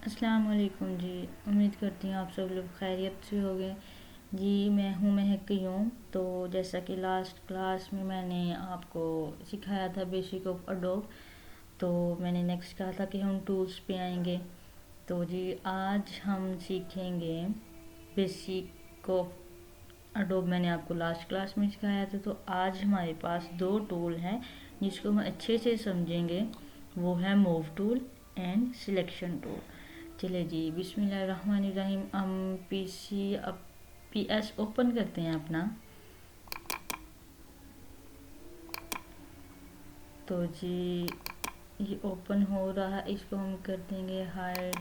अस्सलाम वालेकुम जी। उम्मीद करती हूँ आप सब लोग खैरियत से होंगे जी। मैं हूँ महक यूम। तो जैसा कि लास्ट क्लास में मैंने आपको सिखाया था बेसिक ऑफ अडोब, तो मैंने नेक्स्ट कहा था कि हम टूल्स पे आएंगे। तो जी आज हम सीखेंगे बेसिक ऑफ अडोब। मैंने आपको लास्ट क्लास में सिखाया था। तो आज हमारे पास दो टूल हैं जिसको हम अच्छे से समझेंगे। वो है move tool and selection tool. चलिए जी, बिस्मिल्लाहिर्रहमानिर्रहीम। हम पीएस ओपन करते हैं अपना। तो जी ये ओपन हो रहा है, इसको हम कर देंगे हाइड।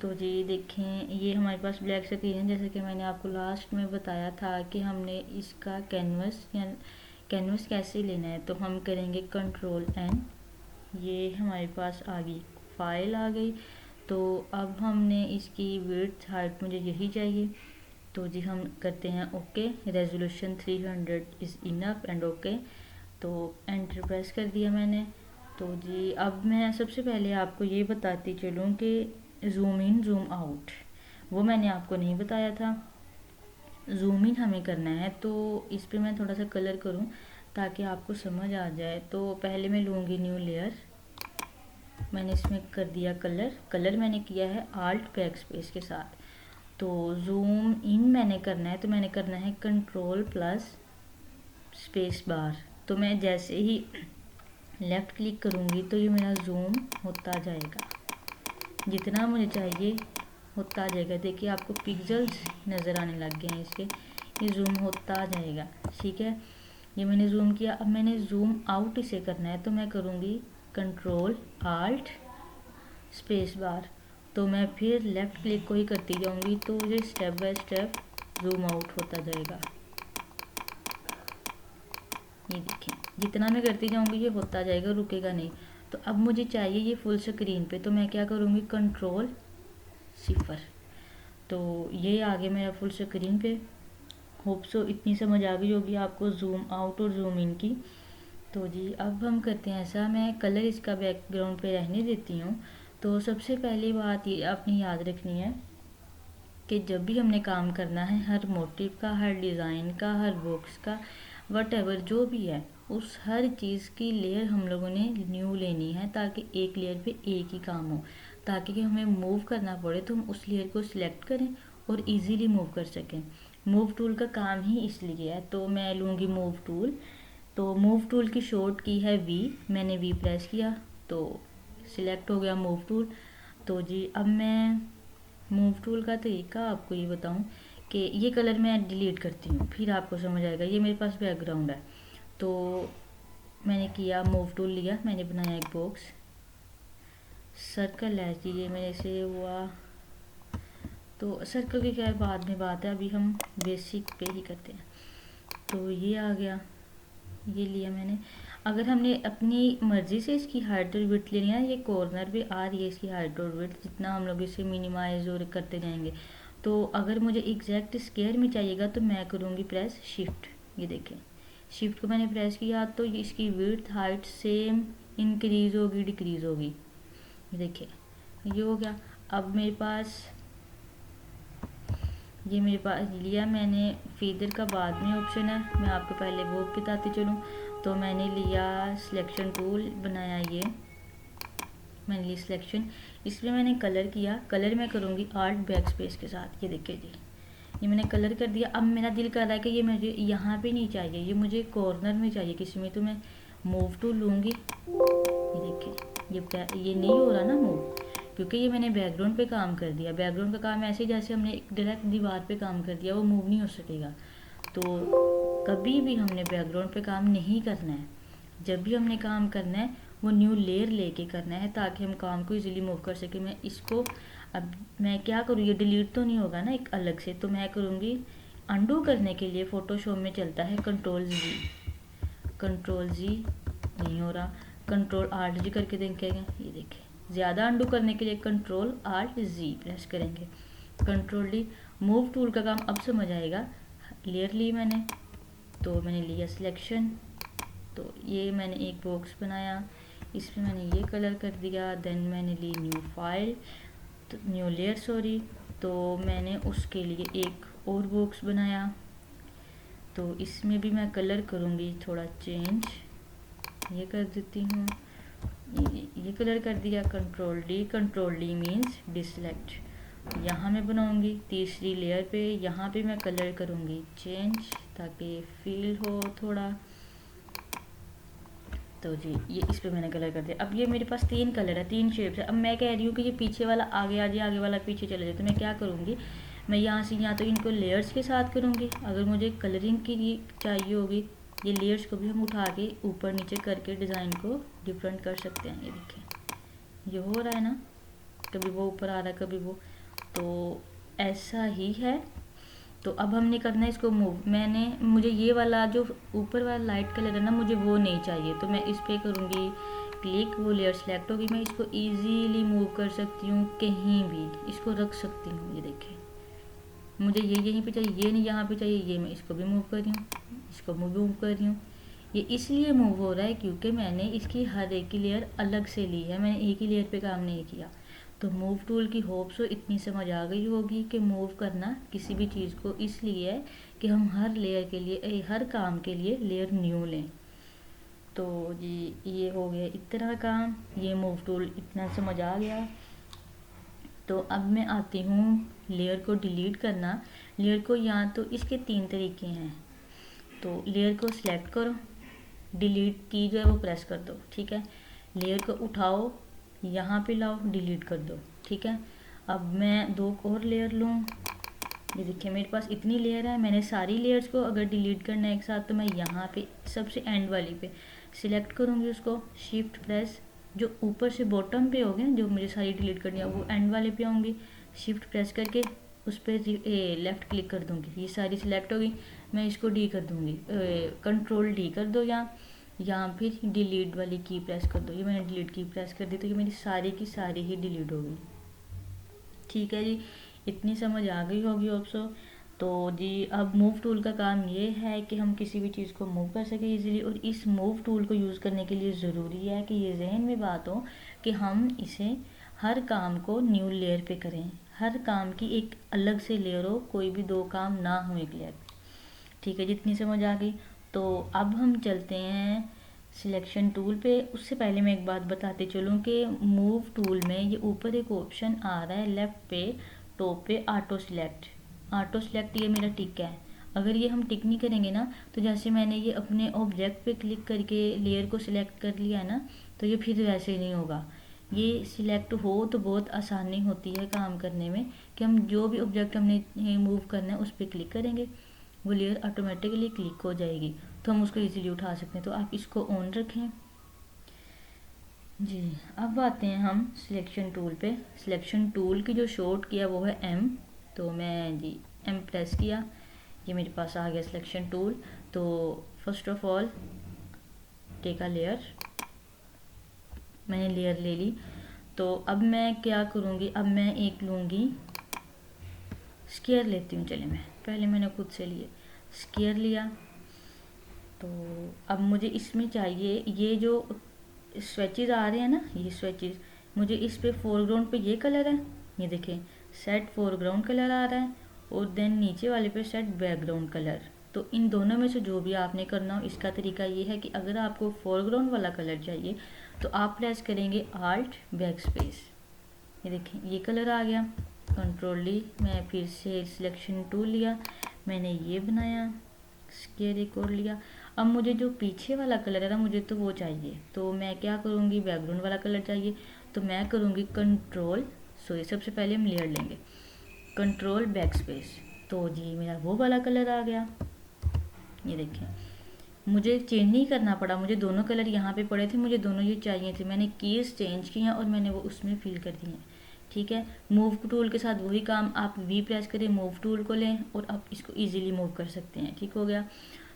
तो जी देखें, ये हमारे पास ब्लैक स्क्रीन है। जैसे कि मैंने आपको लास्ट में बताया था कि हमने इसका कैनवस कैसे लेना है। तो हम करेंगे कंट्रोल एन। ये हमारे पास आ गई, फाइल आ गई। तो अब हमने इसकी विड्थ हाइट मुझे यही चाहिए। तो जी हम करते हैं okay. Resolution 300 is enough and okay. तो एंटर प्रेस कर दिया मैंने। तो जी अब मैं सबसे पहले आपको ये बताती चलूँ कि जूम इन जूम आउट वो मैंने आपको नहीं बताया था। जूम इन हमें करना है, तो इस पर मैं थोड़ा सा कलर करूँ ताकि आपको समझ आ जाए। तो पहले मैं लूँगी न्यू लेयर। मैंने इसमें कर दिया कलर मैंने किया है आल्ट बैक स्पेस के साथ। तो जूम इन मैंने करना है, तो मैंने करना है कंट्रोल प्लस स्पेस बार। तो मैं जैसे ही लेफ़्ट क्लिक करूँगी तो ये मेरा जूम होता जाएगा, जितना मुझे चाहिए होता जाएगा। देखिए आपको पिक्सल्स नज़र आने लग गए हैं इसके। ये जूम होता जाएगा, ठीक है। ये मैंने जूम किया। अब मैंने जूम आउट इसे करना है, तो मैं करूँगी कंट्रोल आल्ट स्पेस बार। तो मैं फिर लेफ़्ट क्लिक को ही करती जाऊँगी, तो ये step by step zoom out होता जाएगा। ये देखें, जितना मैं करती जाऊँगी ये होता जाएगा, रुकेगा नहीं। तो अब मुझे चाहिए ये फुल स्क्रीन पे, तो मैं क्या करूँगी कंट्रोल 0। तो ये आ गया मेरा फुल स्क्रीन पे। होप सो इतनी समझ आ गई होगी आपको जूम आउट और जूम इन की। तो जी अब हम करते हैं ऐसा, मैं कलर इसका बैकग्राउंड पे रहने देती हूँ। तो सबसे पहली बात ये आपने याद रखनी है कि जब भी हमने काम करना है, हर मोटिव का, हर डिज़ाइन का, हर बॉक्स का, वट एवर जो भी है, उस हर चीज़ की लेयर हम लोगों ने न्यू लेनी है, ताकि एक लेयर पे एक ही काम हो। ताकि हमें मूव करना पड़े तो हम उस लेयर को सिलेक्ट करें और इजीली मूव कर सकें। मूव टूल का काम ही इसलिए है। तो मैं लूँगी मूव टूल। तो मूव टूल की शॉर्ट की है वी। मैंने वी प्रेस किया तो सिलेक्ट हो गया मूव टूल। तो जी अब मैं मूव टूल का तरीका आपको ये बताऊं कि ये कलर मैं डिलीट करती हूँ, फिर आपको समझ आएगा। ये मेरे पास बैकग्राउंड है। तो मैंने किया मूव टूल लिया, मैंने बनाया एक बॉक्स, सर्कल है कि ये मेरे से हुआ। तो सर्कल की क्या बाद में बात है, अभी हम बेसिक पे ही करते हैं। तो ये आ गया, ये लिया मैंने। अगर हमने अपनी मर्ज़ी से इसकी हाइट और विड्थ लेनी है, ये कॉर्नर पे आ रही है इसकी हाइट और विड्थ, जितना हम लोग इसे मिनिमाइज और करते जाएंगे। तो अगर मुझे एग्जैक्ट स्क्वायर में चाहिएगा तो मैं करूँगी प्रेस शिफ्ट। ये देखें, शिफ्ट को मैंने प्रेस किया तो इसकी विड्थ हाइट सेम इंक्रीज़ होगी डिक्रीज़ होगी। ये देखिए ये हो गया। अब मेरे पास लिया मैंने फीदर का बाद में ऑप्शन है, मैं आपको पहले वो बताती चलूँ। तो मैंने लिया सिलेक्शन टूल, बनाया ये मैंने ली सिलेक्शन। इसमें मैंने कलर किया, कलर मैं करूँगी आल्ट बैक स्पेस के साथ। ये देखिए जी, ये मैंने कलर कर दिया। अब मेरा दिल कर रहा है कि ये मुझे यहाँ पे नहीं चाहिए, ये मुझे कॉर्नर में चाहिए किसी में। तो मैं मूव टूल लूँगी। ये देखिए ये नहीं हो रहा ना मूव, क्योंकि ये मैंने बैकग्राउंड पे काम कर दिया। बैकग्राउंड का काम ऐसे जैसे हमने एक डायरेक्ट दीवार पे काम कर दिया, वो मूव नहीं हो सकेगा। तो कभी भी हमने बैकग्राउंड पे काम नहीं करना है। जब भी हमने काम करना है वो न्यू लेयर लेके करना है, ताकि हम काम को इजीली मूव कर सकें। मैं इसको अब मैं क्या करूँ, ये डिलीट तो नहीं होगा ना एक अलग से। तो मैं करूँगी अंडू करने के लिए फोटोशॉप में चलता है कंट्रोल जी। कंट्रोल जी नहीं हो रहा, कंट्रोल आल्ट जी करके देखेंगे। ये देखें, ज़्यादा अंडू करने के लिए कंट्रोल आल्ट जी प्रेस करेंगे। Control D. मूव टूल का काम अब समझ आएगा। लेयर ली मैंने, तो मैंने लिया सिलेक्शन। तो ये मैंने एक बॉक्स बनाया, इसमें मैंने ये कलर कर दिया। देन मैंने ली न्यू फाइल। तो न्यू लेयर सॉरी, तो मैंने उसके लिए एक और बॉक्स बनाया। तो इसमें भी मैं कलर करूँगी थोड़ा चेंज, ये कर देती हूँ, ये कलर कर दिया, कंट्रोल डी मीन्स डिसलेक्ट। यहाँ मैं बनाऊँगी तीसरी लेयर पे, यहाँ पे मैं कलर करूँगी चेंज ताकि फील हो थोड़ा। तो जी ये इस पे मैंने कलर कर दिया। अब ये मेरे पास 3 कलर है, 3 शेप्स है। अब मैं कह रही हूँ कि ये पीछे वाला आगे आ जाए, आगे वाला पीछे चले जाए, तो मैं क्या करूँगी, मैं यहाँ से या तो इनको लेयर्स के साथ करूँगी, अगर मुझे कलरिंग की चाहिए होगी ये लेयर्स को भी हम उठा के ऊपर नीचे करके डिज़ाइन को डिफरेंट कर सकते हैं। ये देखें ये हो रहा है ना, कभी वो ऊपर आ रहा है कभी वो, तो ऐसा ही है। तो अब हमने करना है इसको मूव। मुझे ये वाला जो ऊपर वाला लाइट कलर है ना, मुझे वो नहीं चाहिए, तो मैं इस पर करूँगी क्लिक, वो लेयर सेलेक्ट होगी। मैं इसको इजीली मूव कर सकती हूँ, कहीं भी इसको रख सकती हूँ। ये देखें मुझे ये यहीं पे चाहिए, ये नहीं यहाँ पे चाहिए, ये मैं इसको भी मूव कर रही हूँ, इसको मूव कर रही हूँ। ये इसलिए मूव हो रहा है क्योंकि मैंने इसकी हर एक की लेयर अलग से ली है, मैंने एक ही लेयर पे काम नहीं किया। तो मूव टूल की होप सो इतनी समझ आ गई होगी कि मूव करना किसी भी चीज़ को इसलिए है कि हम हर लेयर के लिए, हर काम के लिए लेयर न्यू लें। तो जी ये हो गया इतना काम, ये मूव टूल इतना समझ आ गया। तो अब मैं आती हूँ लेयर को डिलीट करना। लेयर को या तो इसके 3 तरीके हैं, तो लेयर को सिलेक्ट करो, डिलीट की जो है वो प्रेस कर दो, ठीक है। लेयर को उठाओ, यहाँ पे लाओ, डिलीट कर दो, ठीक है। अब मैं 2 और लेयर लूँ, ये देखिए मेरे पास इतनी लेयर है। मैंने सारी लेयर्स को अगर डिलीट करना है एक साथ, तो मैं यहाँ पे सबसे एंड वाली पे सिलेक्ट करूँगी उसको, शिफ्ट प्रेस, जो ऊपर से बॉटम पे हो गए जो मुझे सारी डिलीट करनी है वो एंड वाले पे आऊँगी, शिफ्ट प्रेस करके उस पर लेफ़्ट क्लिक कर दूँगी, ये सारी सिलेक्ट होगी। मैं इसको डी कर दूँगी, कंट्रोल डी कर दो, या फिर डिलीट वाली की प्रेस कर दो। ये मैंने डिलीट की प्रेस कर दी तो ये मेरी सारी की सारी ही डिलीट होगी, ठीक है जी। इतनी समझ आ गई होगी आपको। तो जी अब मूव टूल का काम ये है कि हम किसी भी चीज़ को मूव कर सकें इजीली, और इस मूव टूल को यूज़ करने के लिए ज़रूरी है कि ये जहन में बात हो कि हम इसे हर काम को न्यू लेयर पे करें, हर काम की एक अलग से लेयर हो, कोई भी 2 काम ना हो एक लेयर, ठीक है। जितनी समझ आ गई। तो अब हम चलते हैं सिलेक्शन टूल पे। उससे पहले मैं एक बात बताते चलूँ कि मूव टूल में ये ऊपर एक ऑप्शन आ रहा है लेफ़्ट पे टॉप पे, ऑटो सेलेक्ट, ये मेरा टिक है। अगर ये हम टिक नहीं करेंगे ना, तो जैसे मैंने ये अपने ऑब्जेक्ट पे क्लिक करके लेयर को सिलेक्ट कर लिया है ना, तो ये फिर वैसे नहीं होगा। ये सिलेक्ट हो तो बहुत आसानी होती है काम करने में, कि हम जो भी ऑब्जेक्ट हमने मूव करना है उस पर क्लिक करेंगे, वो लेयर ऑटोमेटिकली क्लिक हो जाएगी, तो हम उसको इजीली उठा सकते हैं। तो आप इसको ऑन रखें जी। अब आते हैं हम सिलेक्शन टूल पे। सिलेक्शन टूल की जो शॉर्ट किया वो है M, तो मैं जी M प्रेस किया, ये मेरे पास आ गया सिलेक्शन टूल। तो first of all take a layer, मैंने लेयर ले ली। तो अब मैं क्या करूँगी, अब मैं एक लूँगी स्क्वायर लेती हूँ, चलिए मैं पहले मैंने खुद से लिए स्क्वायर लिया। तो अब मुझे इसमें चाहिए ये जो स्वेचेस आ रहे हैं ना, ये स्वेचेस मुझे इस पे फोरग्राउंड पे ये कलर है, ये देखें सेट फोरग्राउंड कलर आ रहा है, और देन नीचे वाले पे सेट बैकग्राउंड कलर। तो इन दोनों में से जो भी आपने करना हो, इसका तरीका ये है कि अगर आपको फोरग्राउंड वाला कलर चाहिए तो आप प्रेस करेंगे आल्ट बैक स्पेस, ये देखें ये कलर आ गया, कंट्रोल डी, मैं फिर से सिलेक्शन टूल लिया, मैंने ये बनाया, स्क्वायर एक और लिया। अब मुझे जो पीछे वाला कलर है ना, मुझे तो वो चाहिए, तो मैं क्या करूँगी, बैकग्राउंड वाला कलर चाहिए, तो मैं करूँगी कंट्रोल, सॉरी सबसे पहले हम लेयर लेंगे, कंट्रोल बैक स्पेस, तो जी मेरा वो वाला कलर आ गया। ये देखें मुझे चेंज नहीं करना पड़ा, मुझे दोनों कलर यहाँ पे पड़े थे, मुझे दोनों ये चाहिए थे, मैंने कीज़ चेंज की हैं और मैंने वो उसमें फिल कर दी हैं, ठीक है। मूव टूल के साथ वही काम, आप वी प्रेस करें, मूव टूल को लें और आप इसको इजीली मूव कर सकते हैं, ठीक हो गया।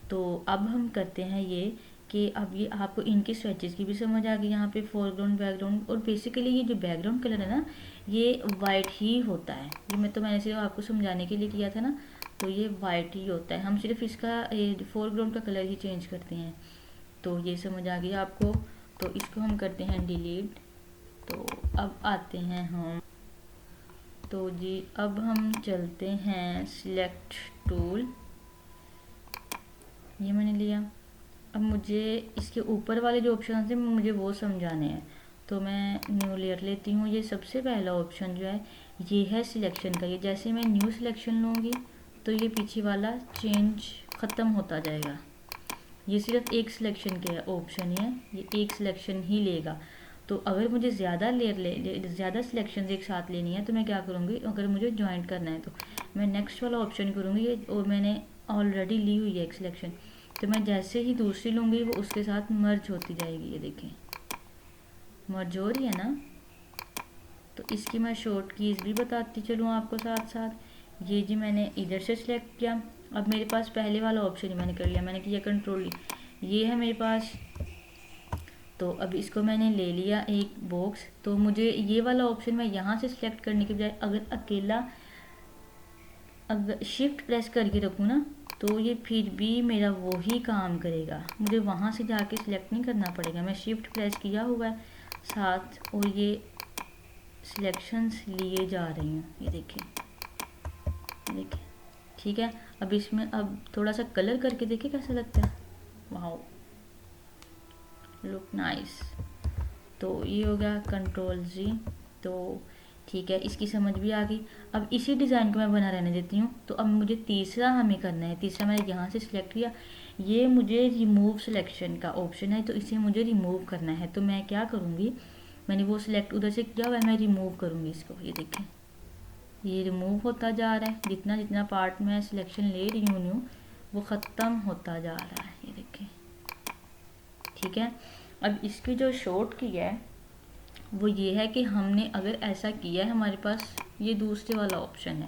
तो अब हम करते हैं ये कि अब ये आपको इनके स्वेचेस की भी समझ आ गई, यहाँ पे फोरग्राउंड बैकग्राउंड, और बेसिकली ये जो बैकग्राउंड कलर है ना, ये वाइट ही होता है, ये मैंने सिर्फ आपको समझाने के लिए किया था ना, तो ये वाइट ही होता है, हम सिर्फ इसका फोरग्राउंड का कलर ही चेंज करते हैं। तो ये समझ आ गई आपको, तो इसको हम करते हैं डिलीट। तो अब आते हैं हम तो जी अब हम चलते हैं सिलेक्ट टूल, ये मैंने लिया। अब मुझे इसके ऊपर वाले जो ऑप्शन थे मुझे वो समझाने हैं, तो मैं न्यू लेयर लेती हूँ। ये सबसे पहला ऑप्शन जो है ये है सिलेक्शन का। ये जैसे मैं न्यू सिलेक्शन लूँगी तो ये पीछे वाला चेंज ख़त्म होता जाएगा। ये सिर्फ एक सिलेक्शन के ऑप्शन है, ये एक सिलेक्शन ही लेगा। तो अगर मुझे ज़्यादा लेयर ज़्यादा सिलेक्शन एक साथ लेनी है तो मैं क्या करूँगी, अगर मुझे ज्वाइंट करना है तो मैं नेक्स्ट वाला ऑप्शन करूँगी। ये और मैंने ऑलरेडी ली हुई है एक सिलेक्शन, तो मैं जैसे ही दूसरी लूँगी वो उसके साथ मर्ज होती जाएगी। ये देखें मर्ज हो रही है ना। तो इसकी मैं शॉर्ट कीज़ भी बताती चलूँ आपको साथ साथ। ये जी मैंने इधर से सिलेक्ट किया। अब मेरे पास पहले वाला ऑप्शन ही मैंने कर लिया, मैंने किया कंट्रोल, ये है मेरे पास। तो अब इसको मैंने ले लिया एक बॉक्स। तो मुझे ये वाला ऑप्शन मैं यहाँ से सिलेक्ट करने के बजाय अगर अकेला अगर शिफ्ट प्रेस करके रखूँ ना तो ये फिर भी मेरा वो ही काम करेगा, मुझे वहाँ से जाके सिलेक्ट नहीं करना पड़ेगा। मैं शिफ्ट प्रेस किया हुआ है साथ और ये सिलेक्शंस लिए जा रही हूँ। ये देखिए देखिए ठीक है। अब इसमें अब थोड़ा सा कलर करके देखिए कैसा लगता है। वाह लुक नाइस। तो ये हो गया कंट्रोल जी। तो ठीक है, इसकी समझ भी आ गई। अब इसी डिज़ाइन को मैं बना रहने देती हूँ। तो अब मुझे तीसरा हमें करना है। तीसरा मैंने यहाँ से सिलेक्ट किया, ये मुझे रिमूव सिलेक्शन का ऑप्शन है, तो इसे मुझे रिमूव करना है। तो मैं क्या करूँगी, मैंने वो सिलेक्ट उधर से किया हुआ है, मैं रिमूव करूँगी इसको। ये देखें ये रिमूव होता जा रहा है, जितना जितना पार्ट में सिलेक्शन ले रही हूँ न्यू वो ख़त्म होता जा रहा है। ये देखें ठीक है। अब इसकी जो शॉर्ट की है वो ये है कि हमने अगर ऐसा किया है, हमारे पास ये दूसरे वाला ऑप्शन है,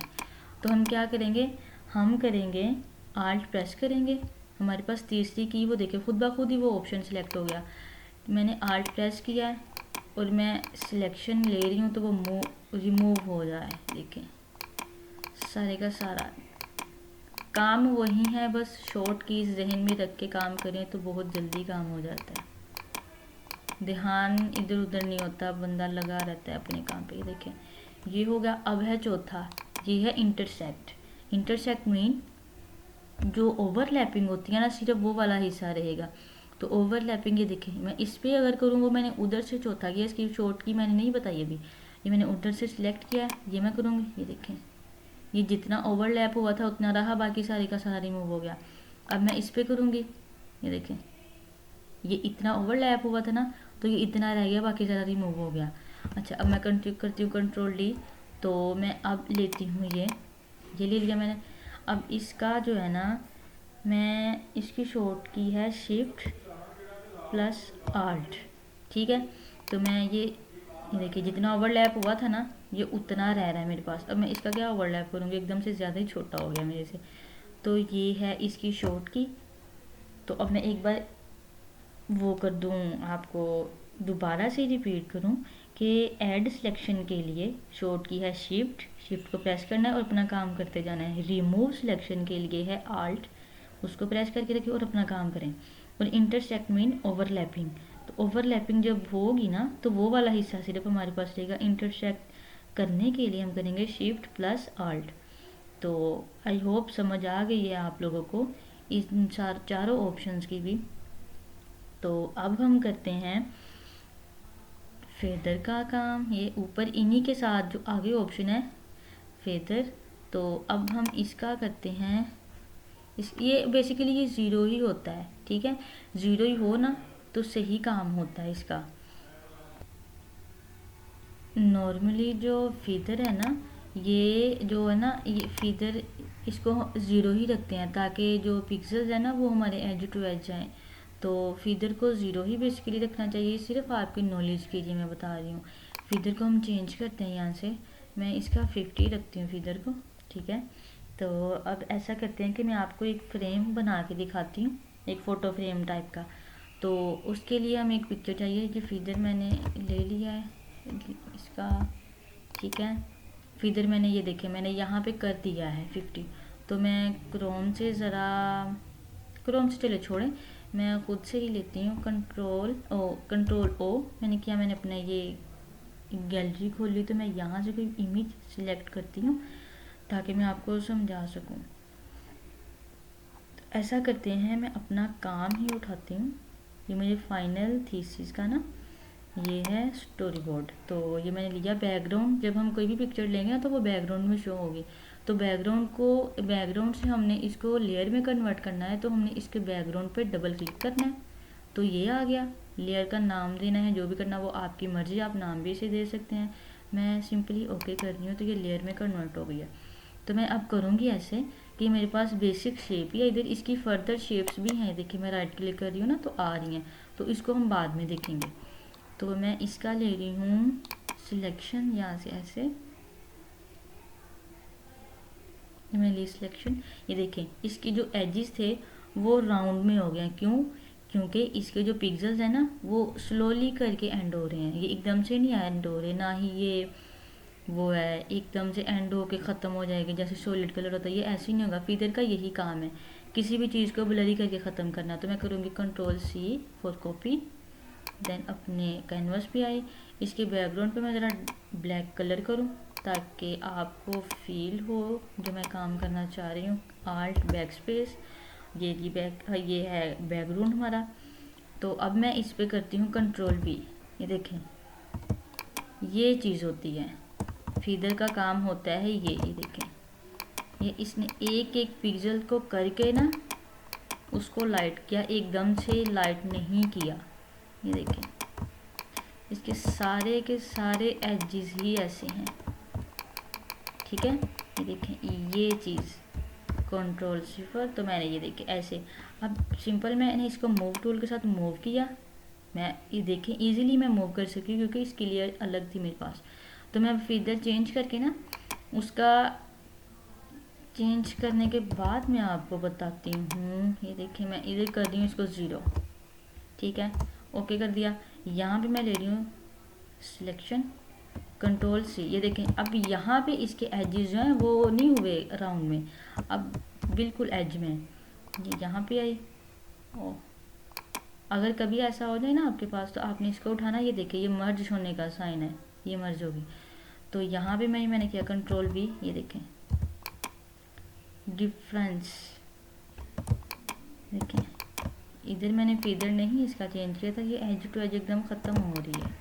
तो हम क्या करेंगे, हम करेंगे आल्ट प्रेस करेंगे। हमारे पास तीसरी की वो देखिए खुद ब खुद ही वो ऑप्शन सेलेक्ट हो गया। मैंने आल्ट प्रेस किया है और मैं सिलेक्शन ले रही हूँ तो वो रिमूव हो रहा है। देखें सारे का सारा काम वही है, बस शॉर्ट कीज जहन में रख के काम करें तो बहुत जल्दी काम हो जाता है, ध्यान इधर उधर नहीं होता, बंदा लगा रहता है अपने काम पे। देखें ये हो गया। अब है चौथा, ये है इंटरसेक्ट। इंटरसेक्ट मीन जो ओवरलैपिंग होती है ना, सिर्फ वो वाला हिस्सा रहेगा। तो ओवरलैपिंग ये देखें मैं इस पर अगर करूँ, वो मैंने उधर से चौथा किया, इसकी शॉर्ट की मैंने नहीं बताई अभी, ये मैंने उधर से सिलेक्ट किया, ये मैं करूँगी। ये देखें ये जितना ओवरलैप हुआ था उतना रहा, बाकी सारे का सारा रिमूव हो गया। अब मैं इस पर करूँगी, ये देखें ये इतना ओवरलैप हुआ था ना तो ये इतना रह गया, बाकी सारा रिमूव हो गया। अच्छा अब मैं कंटिन्यू करती हूँ कंट्रोल डी। तो मैं अब लेती हूँ ये ले लिया मैंने। अब इसका जो है ना, मैं इसकी शॉर्ट की है शिफ्ट प्लस आल्ट, ठीक है। तो मैं ये देखिए जितना ओवरलैप हुआ था ना ये उतना रह रहा है मेरे पास। अब मैं इसका क्या ओवरलैप करूँगी, एकदम से ज़्यादा ही छोटा हो गया मेरे से। तो ये है इसकी शॉर्ट की। तो अब मैं एक बार वो कर दूँ, आपको दोबारा से रिपीट करूँ कि ऐड सिलेक्शन के लिए शॉर्ट की है शिफ्ट को प्रेस करना है और अपना काम करते जाना है। रिमूव सिलेक्शन के लिए है आल्ट, उसको प्रेस करके रखिए और अपना काम करें। और इंटरसेक्ट मीन ओवरलैपिंग, तो ओवरलैपिंग जब होगी ना तो वो वाला हिस्सा सिर्फ हमारे पास रहेगा। इंटरसेक्ट करने के लिए हम करेंगे शिफ्ट प्लस आल्ट। तो आई होप समझ आ गई है आप लोगों को इन चारों ऑप्शंस की भी। तो अब हम करते हैं फेदर का काम। ये ऊपर इन्हीं के साथ जो आगे ऑप्शन है फेदर, तो अब हम इसका करते हैं ये बेसिकली ये ज़ीरो ही होता है, ठीक है। ज़ीरो ही हो ना तो सही काम होता है इसका। नॉर्मली जो फीदर है ना, ये जो है ना ये फीदर इसको ज़ीरो ही रखते हैं ताकि जो पिक्सल्स है ना वो हमारे एज टू एज जाएँ। तो फीदर को ज़ीरो ही बेसिकली रखना चाहिए, सिर्फ आपकी नॉलेज के लिए मैं बता रही हूँ। फीदर को हम चेंज करते हैं यहाँ से, मैं इसका 50 रखती हूँ फीदर को, ठीक है। तो अब ऐसा करते हैं कि मैं आपको एक फ्रेम बना के दिखाती हूँ, एक फ़ोटो फ्रेम टाइप का। तो उसके लिए हमें एक पिक्चर चाहिए। ये फीदर मैंने ले लिया है इसका, ठीक है। फीदर मैंने ये देखे मैंने यहाँ पे कर दिया है 50। तो मैं क्रोम से ज़रा, क्रोम से चले छोड़ें, मैं खुद से ही लेती हूँ कंट्रोल ओ मैंने किया, मैंने अपना ये गैलरी खोली तो मैं यहाँ से कोई इमेज सिलेक्ट करती हूँ ताकि मैं आपको समझा सकूँ। तो ऐसा करते हैं, मैं अपना काम ही उठाती हूँ। ये मेरे फाइनल थीसिस का ना ये है स्टोरी बोर्ड। तो ये मैंने लिया बैकग्राउंड, जब हम कोई भी पिक्चर लेंगे ना तो वो बैकग्राउंड में शो होगी। तो बैकग्राउंड से हमने इसको लेयर में कन्वर्ट करना है, तो हमने इसके बैकग्राउंड पे डबल क्लिक करना है। तो ये आ गया। लेयर का नाम देना है, जो भी करना वो आपकी मर्ज़ी, आप नाम भी इसे दे सकते हैं। मैं सिंपली ओके कर रही हूँ तो ये लेयर में कन्वर्ट हो गया। तो मैं अब करूँगी ऐसे कि मेरे पास बेसिक शेप ही है, इधर इसकी फर्दर शेप्स भी हैं। देखिए मैं राइट क्लिक कर रही हूँ ना तो आ रही हैं, तो इसको हम बाद में देखेंगे। तो मैं इसका ले रही हूँ सिलेक्शन, यहाँ से ऐसे मैं ली सिलेक्शन। ये देखें इसके जो एजेस थे वो राउंड में हो गए। क्यों? क्योंकि इसके जो पिक्सल्स हैं ना वो स्लोली करके एंड हो रहे हैं, ये एकदम से नहीं एंड हो रहे, ना ही ये वो है एकदम से एंड होके ख़त्म हो जाएगी जैसे सॉलिड कलर होता है, ये ऐसे ही नहीं होगा। फीदर का यही काम है, किसी भी चीज़ को ब्लरी करके ख़त्म करना। तो मैं करूँगी control C for copy, then अपने कैनवस पे आई, इसके बैकग्राउंड पे मैं ज़रा ब्लैक कलर करूँ ताकि आपको फील हो जो मैं काम करना चाह रही हूँ। आल्ट बैक स्पेस, ये है बैकग्राउंड हमारा। तो अब मैं इस पे करती हूँ कंट्रोल बी। ये देखें ये चीज़ होती है, फीदर का काम होता है ये देखें, ये इसने एक एक पिक्सल को करके ना उसको लाइट किया, एकदम से लाइट नहीं किया। ये देखें इसके सारे के सारे एजेस ही ऐसे हैं, ठीक है। ये देखें ये चीज़ कंट्रोल सिफर, तो मैंने ये देखें ऐसे। अब सिंपल मैंने इसको मूव टूल के साथ मूव किया, मैं ये देखें इजीली मैं मूव कर सकी क्योंकि इसकी लेयर अलग थी मेरे पास। तो मैं फीदर चेंज करके ना उसका चेंज करने के बाद मैं आपको बताती हूँ। ये देखिए मैं इधर कर रही हूँ इसको 0, ठीक है, ओके कर दिया। यहाँ पे मैं ले रही हूँ सिलेक्शन कंट्रोल सी। ये देखें अब यहाँ पे इसके एजेस जो हैं वो नहीं हुए राउंड में, अब बिल्कुल एज में। ये यहाँ पे आई। ओ अगर कभी ऐसा हो जाए ना आपके पास तो आपने इसको उठाना, ये देखिए ये मर्ज होने का साइन है, ये मर्ज होगी। तो यहाँ पे मैंने किया कंट्रोल बी, ये देखें डिफरेंस, देखें इधर मैंने फीदर नहीं इसका चेंज किया था, ये एज टू एज एकदम ख़त्म हो रही है,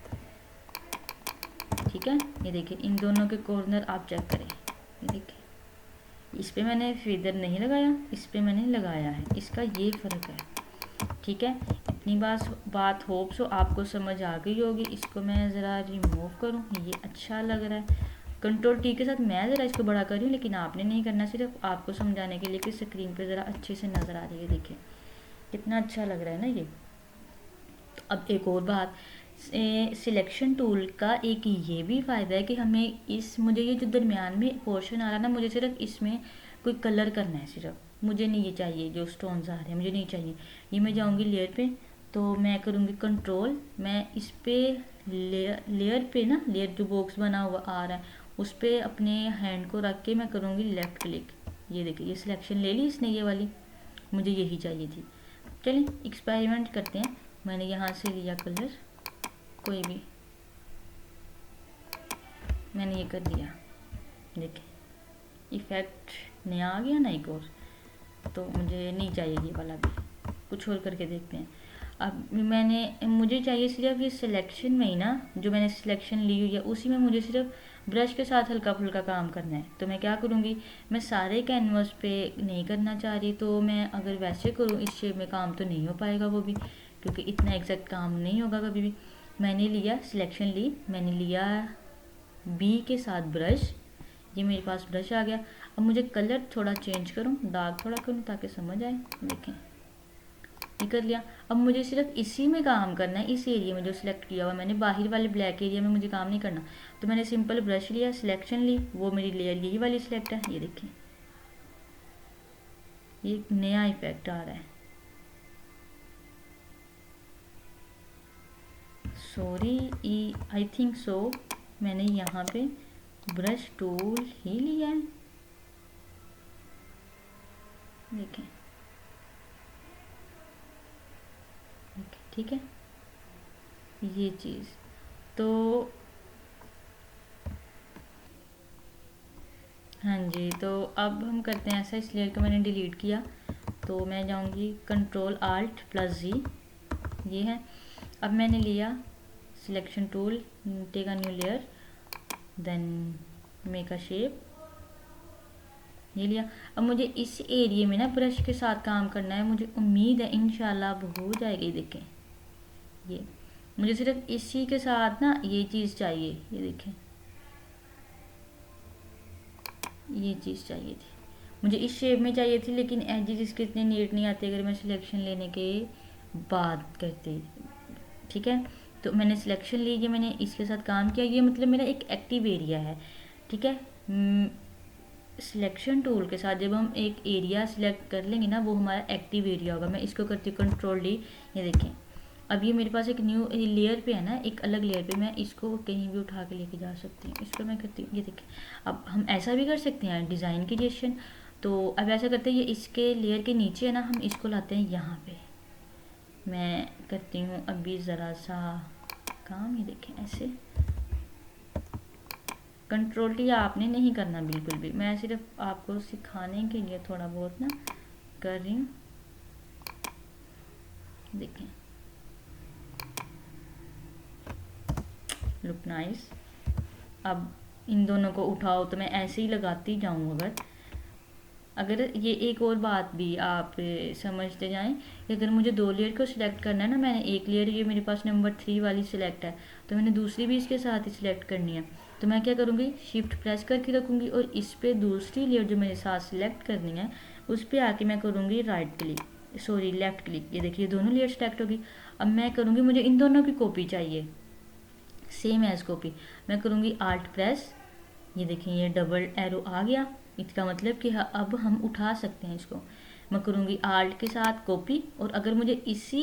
ठीक है। ये देखिए इन दोनों के कॉर्नर आप चेक करें, ये देखिए इस पे मैंने फीदर नहीं लगाया, इस पे मैंने लगाया है, इसका ये फ़र्क है, ठीक है। इतनी बात होप सो आपको समझ आ गई होगी। इसको मैं ज़रा रिमूव करूँ, ये अच्छा लग रहा है। कंट्रोल टी के साथ मैं ज़रा इसको बड़ा कर रही हूँ, लेकिन आपने नहीं करना, सिर्फ आपको समझाने के लिए कि स्क्रीन पे ज़रा अच्छे से नज़र आ रही है। देखिए कितना अच्छा लग रहा है ना ये। तो अब एक और बात, सिलेक्शन टूल का एक ये भी फ़ायदा है कि हमें मुझे ये जो दरमियान में पोर्शन आ रहा है ना, मुझे सिर्फ इसमें कोई कलर करना है, सिर्फ मुझे नहीं ये चाहिए जो स्टोन्स आ रहे हैं, मुझे नहीं चाहिए। ये मैं जाऊँगी लेयर पे, तो मैं करूँगी कंट्रोल, मैं इस पे लेयर पे ना, लेयर जो बॉक्स बना हुआ आ रहा है उस पर अपने हैंड को रख के मैं करूँगी लेफ़्ट क्लिक। ये देखिए ये सिलेक्शन ले ली इसने, ये वाली मुझे यही चाहिए थी। चलिए एक्सपेरिमेंट करते हैं। मैंने यहाँ से लिया कलर कोई भी, मैंने ये कर दिया, देखिए इफ़ेक्ट नया आ गया ना एक और, तो मुझे नहीं चाहिए ये वाला भी, कुछ और करके देखते हैं। अब मुझे चाहिए सिर्फ ये सिलेक्शन में ही ना, जो मैंने सिलेक्शन ली हुई है उसी में मुझे सिर्फ ब्रश के साथ हल्का फुल्का काम करना है। तो मैं क्या करूँगी, मैं सारे कैनवस पे नहीं करना चाह रही, तो मैं अगर वैसे करूँ इस शेप में काम तो नहीं हो पाएगा वो भी, क्योंकि इतना एग्जैक्ट काम नहीं होगा कभी भी। मैंने लिया सिलेक्शन ली, मैंने लिया बी के साथ ब्रश, ये मेरे पास ब्रश आ गया। अब मुझे कलर थोड़ा चेंज करूँ, डार्क थोड़ा करूँ ताकि समझ आए। देखें ये कर लिया। अब मुझे सिर्फ इसी में काम करना है, इस एरिया में जो सिलेक्ट किया हुआ मैंने, बाहर वाले ब्लैक एरिया में मुझे काम नहीं करना। तो मैंने सिंपल ब्रश लिया, सिलेक्शन ली, वो मेरी लेयर यही वाली सिलेक्ट है। ये देखें ये नया इफेक्ट आ रहा है। सॉरी आई थिंक सो मैंने यहाँ पे ब्रश टूल ही लिया है, देखें ठीक है ये चीज़। तो हाँ जी, तो अब हम करते हैं ऐसा, इस लेयर को मैंने डिलीट किया तो मैं जाऊंगी Ctrl+Alt+Z, ये है। अब मैंने लिया selection tool, take a new layer, then make a shape, ये लिया। अब मुझे इस एरिया में ना ब्रश के साथ काम करना है, मुझे उम्मीद है इंशाल्लाह अब हो जाएगी। देखें ये, मुझे सिर्फ इसी के साथ ना ये चीज़ चाहिए, ये देखें ये चीज़ चाहिए थी, मुझे इस शेप में चाहिए थी, लेकिन एजेस इसके इतने नीट नहीं आते अगर मैं सिलेक्शन लेने के बाद करती। ठीक है, तो मैंने सिलेक्शन ली, ये मैंने इसके साथ काम किया, ये मतलब मेरा एक एक्टिव एरिया है। ठीक है, सिलेक्शन टूल के साथ जब हम एक एरिया सिलेक्ट कर लेंगे ना, वो हमारा एक्टिव एरिया होगा। मैं इसको करती हूँ Ctrl+D, ये देखें अब ये मेरे पास एक न्यू लेयर पे है ना, एक अलग लेयर पे, मैं इसको कहीं भी उठा के लेके जा सकती हूँ। इस पर मैं करती हूँ, ये देखें। अब हम ऐसा भी कर सकते हैं डिज़ाइन क्रिएशन, तो अब ऐसा करते हैं, ये इसके लेयर के नीचे है ना, हम इसको लाते हैं यहाँ पे। मैं करती हूँ अभी ज़रा सा काम, ये देखें ऐसे। Ctrl+T आपने नहीं करना बिल्कुल भी, मैं सिर्फ आपको सिखाने के लिए थोड़ा बहुत ना कर रही हूँ। देखें लुक नाइस। अब इन दोनों को उठाओ तो मैं ऐसे ही लगाती जाऊँ। अगर ये एक और बात भी आप समझते जाएं कि अगर मुझे दो लेयर को सिलेक्ट करना है ना, मैंने एक लेयर ये मेरे पास नंबर 3 वाली सिलेक्ट है, तो मैंने दूसरी भी इसके साथ ही सिलेक्ट करनी है, तो मैं क्या करूँगी, शिफ्ट प्रेस करके रखूँगी और इस पर दूसरी लेयर जो मेरे साथ सिलेक्ट करनी है उस पर आके मैं करूँगी right click, sorry left click. ये देखिए दोनों लेयर सिलेक्ट होगी। अब मैं करूँगी, मुझे इन दोनों की कॉपी चाहिए, सेम एज कॉपी। मैं करूँगी Alt प्रेस, ये देखिए ये डबल एरो आ गया, इसका मतलब कि अब हम उठा सकते हैं इसको। मैं करूँगी Alt के साथ कॉपी, और अगर मुझे इसी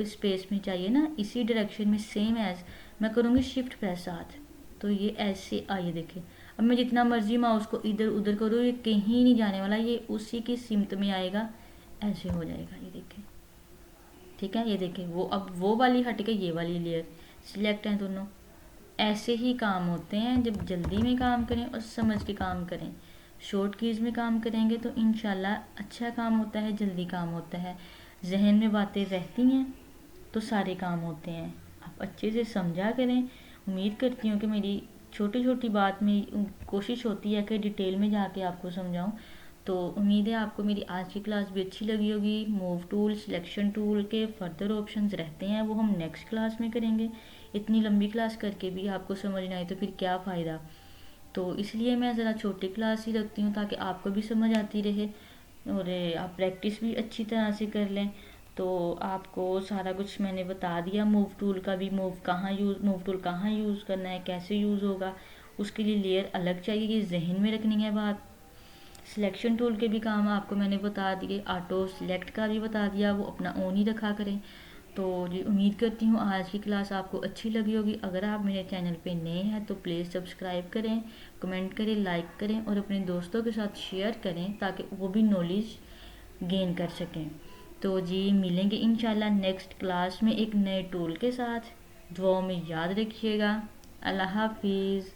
स्पेस में चाहिए ना, इसी डायरेक्शन में सेम एज, मैं करूँगी शिफ्ट प्रेस साथ, तो ये ऐसे आइए देखिए। अब मैं जितना मर्जी माउस को इधर उधर करूँ, ये कहीं नहीं जाने वाला, ये उसी की सिमत में आएगा, ऐसे हो जाएगा, ये देखिए। ठीक है, ये देखिए वो अब वो वाली हट के ये वाली लेयर सिलेक्ट है दोनों। ऐसे ही काम होते हैं, जब जल्दी में काम करें और समझ के काम करें। शॉर्ट कीज़ में काम करेंगे तो इंशाल्लाह अच्छा काम होता है, जल्दी काम होता है। जहन में बातें रहती हैं तो सारे काम होते हैं। आप अच्छे से समझा करें। उम्मीद करती हूँ कि मेरी छोटी छोटी बात में कोशिश होती है कि डिटेल में जाके आपको समझाऊँ। तो उम्मीद है आपको मेरी आज की क्लास भी अच्छी लगी होगी। मूव टूल, सिलेक्शन टूल के फर्दर ऑप्शंस रहते हैं, वो हम नेक्स्ट क्लास में करेंगे। इतनी लंबी क्लास करके भी आपको समझ नहीं आई तो फिर क्या फ़ायदा। तो इसलिए मैं ज़रा छोटी क्लास ही रखती हूँ ताकि आपको भी समझ आती रहे और आप प्रैक्टिस भी अच्छी तरह से कर लें। तो आपको सारा कुछ मैंने बता दिया। मूव टूल का भी, मूव टूल कहाँ यूज़ करना है, कैसे यूज़ होगा, उसके लिए लेयर अलग चाहिए, ये जहन में रखनी है बात। सिलेक्शन टूल के भी काम आपको मैंने बता दिए, ऑटो सिलेक्ट का भी बता दिया, वो अपना ऑन ही रखा करें। तो जी उम्मीद करती हूँ आज की क्लास आपको अच्छी लगी होगी। अगर आप मेरे चैनल पे नए हैं तो प्लीज़ सब्सक्राइब करें, कमेंट करें, लाइक करें और अपने दोस्तों के साथ शेयर करें ताकि वो भी नॉलेज गेन कर सकें। तो जी मिलेंगे इंशाल्लाह नेक्स्ट क्लास में एक नए टूल के साथ। दुआओं में याद रखिएगा। अल्लाह हाफिज़।